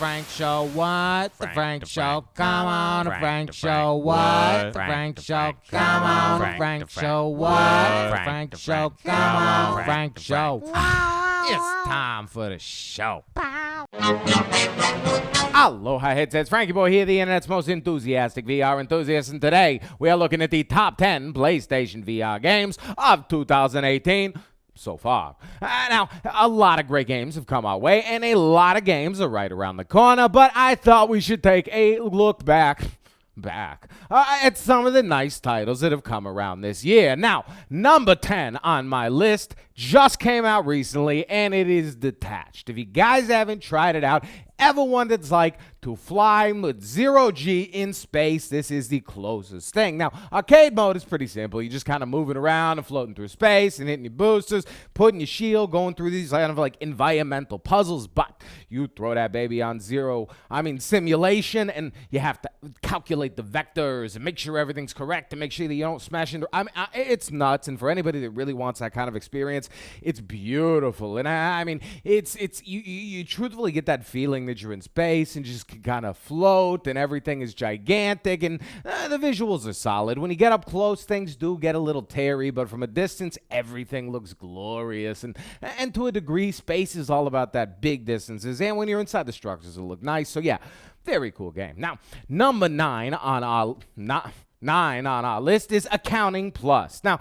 Frank Show, what? The Frank Show, come on, the Frank Show, what? The Frank Show, come on, the Frank Show, what? The Frank Show, come on, the Frank Show. It's time for the show. Aloha headsets, Frankie Boy here, the internet's most enthusiastic VR enthusiast, and today we are looking at the top 10 PlayStation VR games of 2018. So far. Now, a lot of great games have come our way, and a lot of games are right around the corner, but I thought we should take a look back at some of the nice titles that have come around this year. Now, number 10 on my list just came out recently, and it is Detached. If you guys haven't tried it out, ever wondered it's like to fly with zero G in space, this is the closest thing. Now, arcade mode is pretty simple. You're just kind of moving around and floating through space and hitting your boosters, putting your shield, going through these kind of like environmental puzzles, but you throw that baby on simulation, and you have to calculate the vectors and make sure everything's correct and make sure that you don't smash into. It's nuts, and for anybody that really wants that kind of experience, it's beautiful. And you truthfully get that feeling that you're in space and just kind of float and everything is gigantic, and the visuals are solid. When you get up close, things do get a little teary, but from a distance, everything looks glorious. And to a degree, space is all about that big distances, and when you're inside the structures, it'll look nice. So yeah, very cool game. Now, number 9 on our list is Accounting Plus. Now,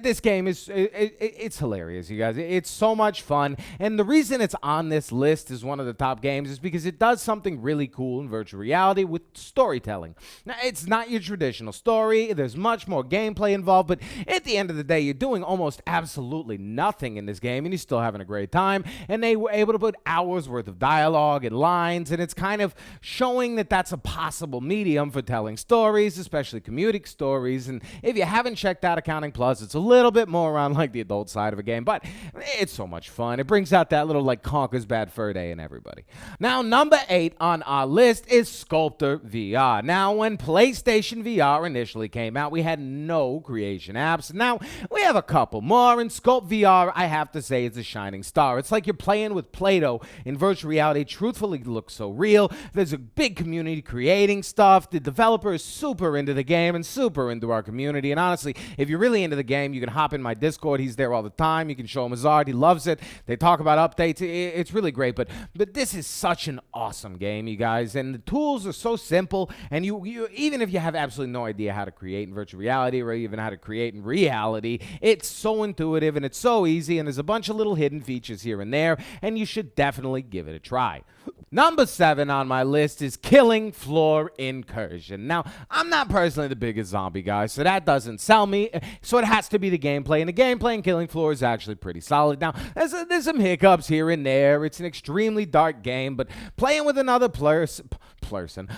this game is it's hilarious, you guys. It's so much fun, and the reason it's on this list as one of the top games is because it does something really cool in virtual reality with storytelling. Now, it's not your traditional story. There's much more gameplay involved, but at the end of the day, you're doing almost absolutely nothing in this game, and you're still having a great time, and they were able to put hours worth of dialogue and lines, and it's kind of showing that that's a possible medium for telling stories, especially comedic stories. And if you haven't checked out Accounting Plus, it's a little bit more on like the adult side of a game, but it's so much fun. It brings out that little like Conker's Bad Fur Day in everybody. Now, number 8 on our list is SCULPTRVR. Now, when PlayStation VR initially came out, we had no creation apps. Now, we have a couple more, and SCULPTRVR, I have to say, is a shining star. It's like you're playing with Play-Doh in virtual reality. Truthfully, it looks so real. There's a big community creating stuff. The developer is super into the game and super into our community, and honestly, if you're really into the game, you can hop in my Discord. He's there all the time. You can show him his art. He loves it. They talk about updates. It's really great, but this is such an awesome game, you guys, and the tools are so simple, and you even if you have absolutely no idea how to create in virtual reality or even how to create in reality, it's so intuitive and it's so easy, and there's a bunch of little hidden features here and there, and you should definitely give it a try. Number 7 on my list is Killing Floor Incursion. Now, I'm not personally the biggest zombie guy, so that doesn't sell me, so it has to be the gameplay, and the gameplay in Killing Floor is actually pretty solid. Now, there's some hiccups here and there. It's an extremely dark game, but playing with another person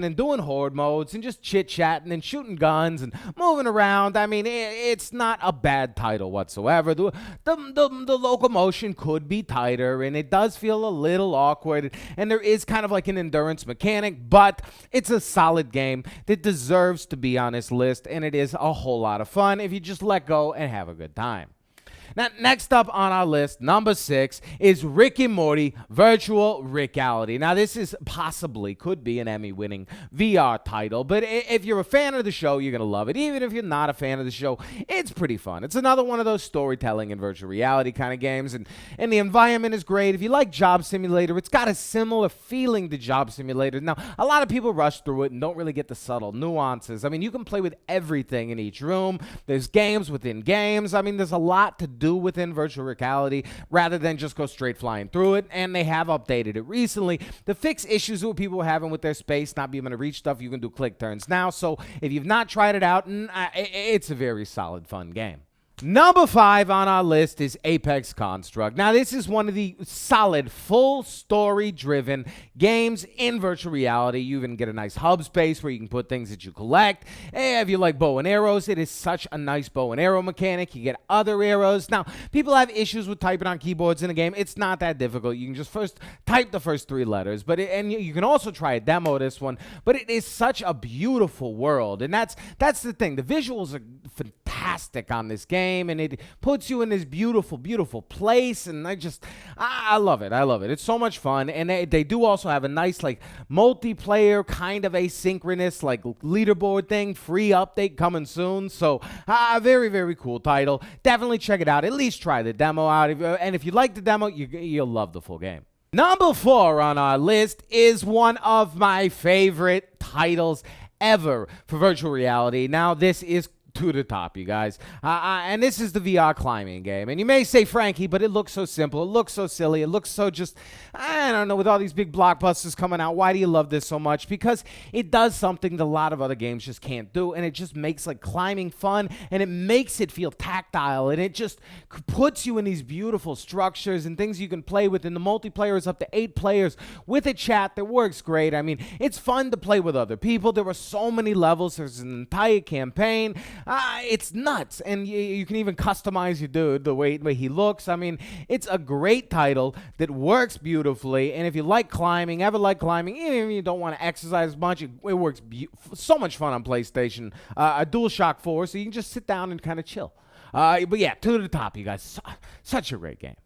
and doing horde modes and just chit-chatting and shooting guns and moving around, it's not a bad title whatsoever. The locomotion could be tighter, and it does feel a little awkward, and there is kind of like an endurance mechanic, but it's a solid game that deserves to be on this list, and it is a whole lot of fun if you just let go and have a good time. Now, next up on our list, number 6, is Rick and Morty Virtual Reality. Now, this is could be an Emmy-winning VR title, but if you're a fan of the show, you're going to love it. Even if you're not a fan of the show, it's pretty fun. It's another one of those storytelling and virtual reality kind of games, and the environment is great. If you like Job Simulator, it's got a similar feeling to Job Simulator. Now, a lot of people rush through it and don't really get the subtle nuances. You can play with everything in each room. There's games within games. There's a lot to do within virtual reality rather than just go straight flying through it, and they have updated it recently to fix issues that people were having with their space not being able to reach stuff. You can do click turns now, so if you've not tried it out, it's a very solid, fun game. Number 5 on our list is Apex Construct. Now, this is one of the solid, full story-driven games in virtual reality. You even get a nice hub space where you can put things that you collect. If you like bow and arrows, it is such a nice bow and arrow mechanic. You get other arrows. Now, people have issues with typing on keyboards in a game. It's not that difficult. You can just first type the first 3 letters, and you can also try a demo this one, but it is such a beautiful world, and that's the thing. The visuals are fantastic on this game. game, and it puts you in this beautiful, beautiful place, and I love it. I love it. It's so much fun, and they do also have a nice, like, multiplayer kind of asynchronous, like, leaderboard thing, free update coming soon, so very, very cool title. Definitely check it out. At least try the demo out, and if you like the demo, you'll love the full game. Number 4 on our list is one of my favorite titles ever for virtual reality. Now, this is to the top, you guys. And this is the VR climbing game. And you may say, Frankie, but it looks so simple. It looks so silly. It looks so just, I don't know, with all these big blockbusters coming out, why do you love this so much? Because it does something that a lot of other games just can't do, and it just makes, like, climbing fun, and it makes it feel tactile, and it just puts you in these beautiful structures and things you can play with. And the multiplayer is up to 8 players with a chat that works great. I mean, it's fun to play with other people. There are so many levels. There's an entire campaign. It's nuts, and you can even customize your dude the way he looks. I mean, it's a great title that works beautifully, and if you like climbing, ever like climbing, even if you don't want to exercise much, it works so much fun on PlayStation. A DualShock 4, so you can just sit down and kind of chill. But yeah, to the top, you guys. Such a great game.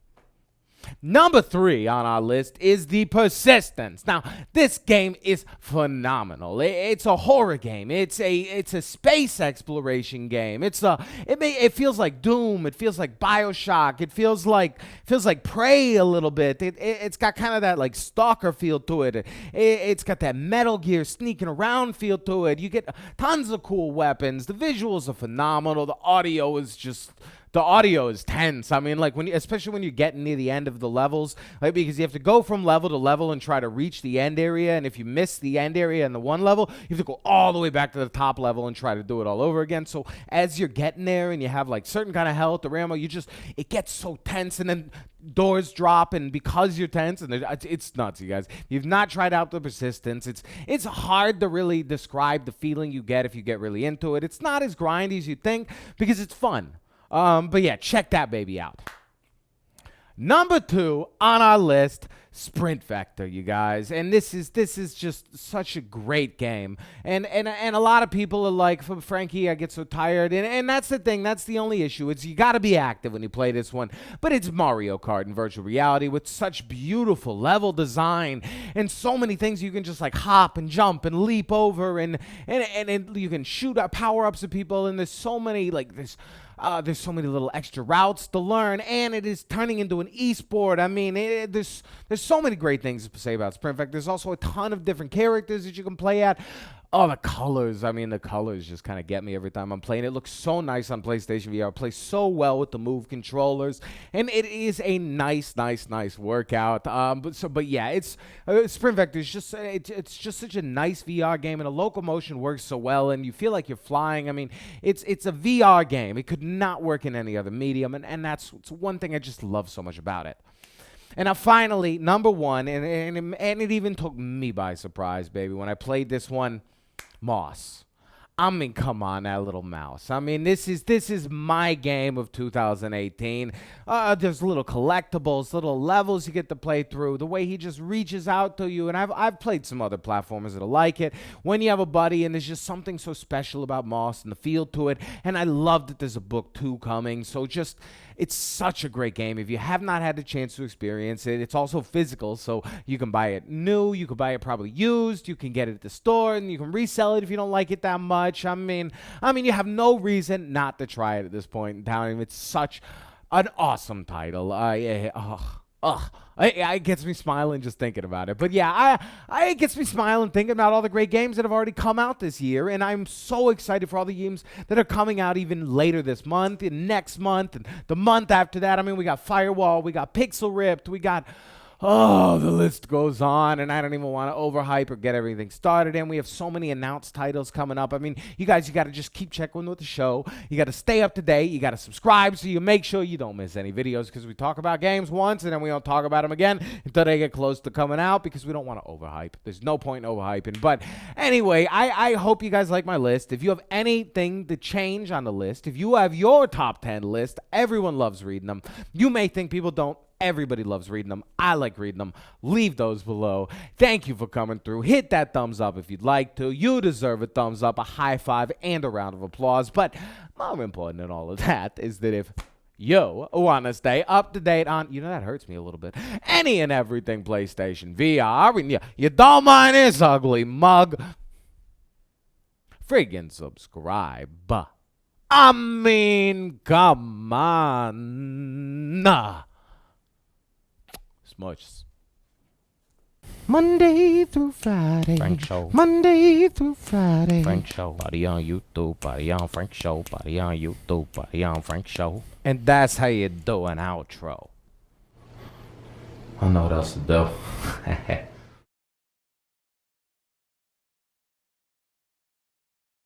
Number 3 on our list is The Persistence. Now, this game is phenomenal. It's a horror game. It's a space exploration game. It feels like Doom. It feels like BioShock. It feels like Prey a little bit. It's got kind of that, like, Stalker feel to it. It's got that Metal Gear sneaking around feel to it. You get tons of cool weapons. The visuals are phenomenal. The audio is tense. I mean, like, especially when you're getting near the end of the levels, like, because you have to go from level to level and try to reach the end area. And if you miss the end area in the one level, you have to go all the way back to the top level and try to do it all over again. So as you're getting there and you have, like, certain kind of health or ammo, it gets so tense, and then doors drop, and because you're tense, and it's nuts, you guys. If you've not tried out The Persistence, it's hard to really describe the feeling you get if you get really into it. It's not as grindy as you think because it's fun. But yeah, check that baby out. Number 2 on our list, Sprint Vector, you guys. And this is just such a great game. And a lot of people are like, Frankie, I get so tired. And that's the thing. That's the only issue. It's you got to be active when you play this one. But it's Mario Kart in virtual reality with such beautiful level design and so many things you can just, like, hop and jump and leap over, and you can shoot power-ups at people, and there's so many, like, there's so many little extra routes to learn, and it is turning into an esport. I mean, there's so many great things to say about Sprint Vector. There's also a ton of different characters that you can play at. Oh, the colors. I mean, the colors just kind of get me every time I'm playing. It looks so nice on PlayStation VR. It plays so well with the Move controllers. And it is a nice workout. But yeah, it's Sprint Vector is just it's just such a nice VR game, and the locomotion works so well, and you feel like you're flying. I mean, it's a VR game. It could not work in any other medium, and that's one thing I just love so much about it. And now finally, number 1, and it even took me by surprise, baby, when I played this one, Moss. I mean, come on, that little mouse. I mean, this is my game of 2018. There's little collectibles, little levels you get to play through. The way he just reaches out to you, and I've played some other platformers that are like it. When you have a buddy, and there's just something so special about Moss and the feel to it. And I love that there's a book 2 coming. So it's such a great game. If you have not had the chance to experience it, it's also physical, so you can buy it new, you can buy it probably used, you can get it at the store, and you can resell it if you don't like it that much. I mean, you have no reason not to try it at this point in time. It's such an awesome title. It gets me smiling just thinking about it. But yeah, it gets me smiling thinking about all the great games that have already come out this year. And I'm so excited for all the games that are coming out even later this month and next month and the month after that. I mean, we got Firewall, we got Pixel Ripped, we got... Oh, the list goes on, and I don't even want to overhype or get everything started. And we have so many announced titles coming up. I mean, you guys, you got to just keep checking with the show. You got to stay up to date. You got to subscribe so you make sure you don't miss any videos, because we talk about games once, and then we don't talk about them again until they get close to coming out, because we don't want to overhype. There's no point in overhyping. But anyway, I hope you guys like my list. If you have anything to change on the list, if you have your top 10 list, everyone loves reading them. You may think people don't. Everybody loves reading them. I like reading them. Leave those below. Thank you for coming through. Hit that thumbs up if you'd like to. You deserve a thumbs up, a high five, and a round of applause. But more important than all of that is that if you want to stay up to date on, that hurts me a little bit, any and everything PlayStation VR, and you don't mind this ugly mug, friggin' subscribe. I mean, come on. Smush. Monday through Friday. Frank Show. Monday through Friday. Frank Show. Buddy on YouTube. Buddy on Frank Show. Buddy on YouTube. Buddy on Frank Show. And that's how you do an outro. I know what else to do.